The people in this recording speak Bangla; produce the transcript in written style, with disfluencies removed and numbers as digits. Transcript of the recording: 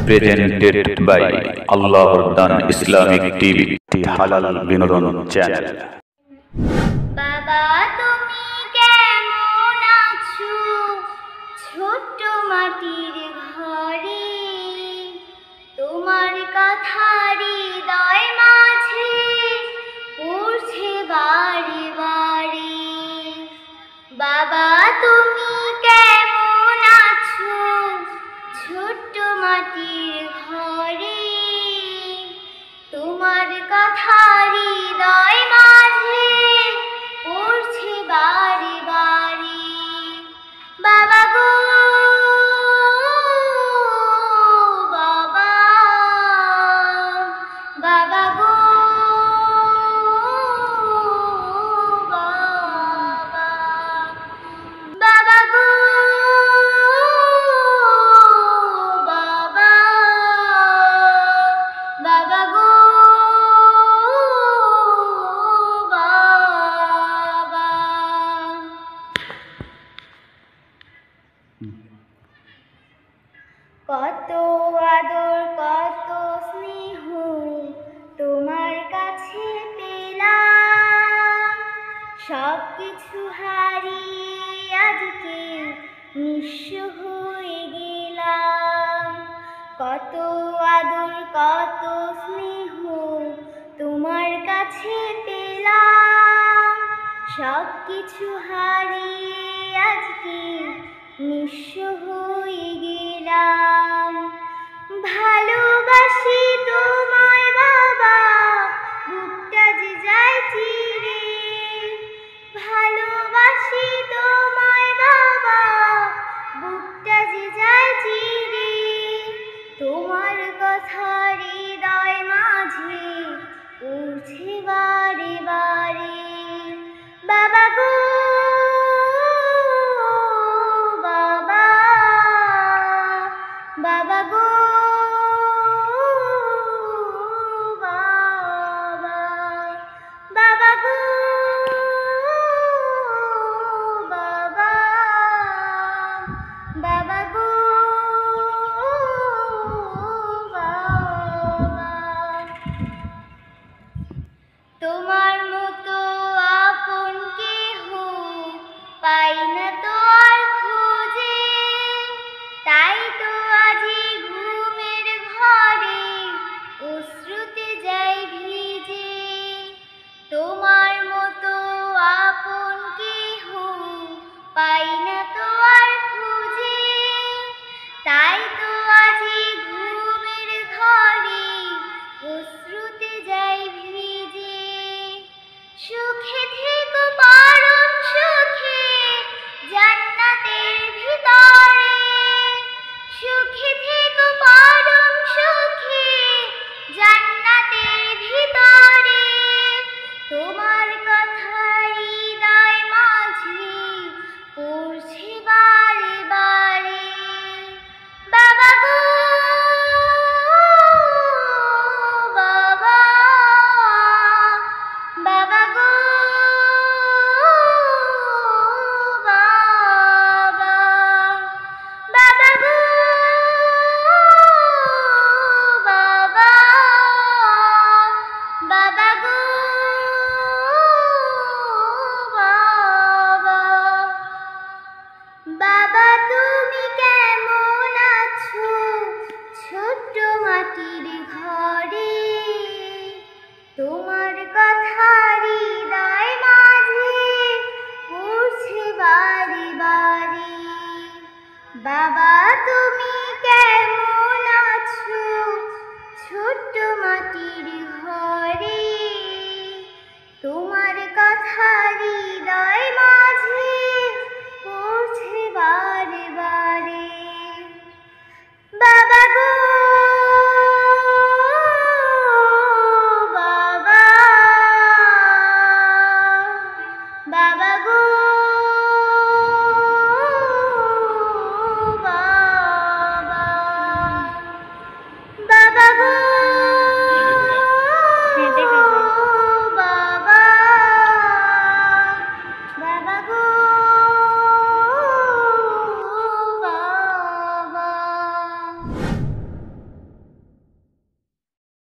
presented by Allahur Dan Islamic TV, হালাল বিনোদন চ্যানেল। বাবা তুমি কেমন আছো ছোট্ট মাটির ঘরে, তোমার কথা হৃদয় মাঝে পড়ছে বারে বারে। বাবা তুমি কেমন আছো ছোট্ট মাটির ঘরে, তোমার কথা হৃদয় মাঝে পড়ছে বারে বারে। বাবা গো বাবা, বাবা গো বাবা, বাবা গো বাবা, বাবা গো বাবা। কত আদর কত স্নেহ তোমার কাছে পেলাম, সব কিছু হারিয়ে আজকে নিঃস্ব হয়ে গেলাম। কত আদর কত স্নেহ তোমার কাছে পেলাম, সব কিছু হারিয়ে আজকে নিঃস্ব হয়ে গেলাম। ভালোবাসি তোমায় বাবা, বুকটা যে যায় চিরে। ভালোবাসি তোমায় বাবা, বুকটা যে যায় চিরে। তোমার কথা হৃদয় মাঝে পড়ছে বারে বারে। বাবা গো বাবা, বাবা গো বাবা, বাবা গো বাবা, বাবা গো বাবা। তোমার মতো আপন কেহ পাই না তো আর খুঁজে, তাই তো আজি ঘুমের ঘরে অশ্রুতে যাই ভিজে। তোমার মতো আপন কেহ পাই না তো আর খুঁজে, তাই তো আজি ঘুমের ঘরে অশ্রুতে যাই ভিজে। সুখে থেকো পরম সুখে জান্নাতের ভিতরে, সুখে থেকো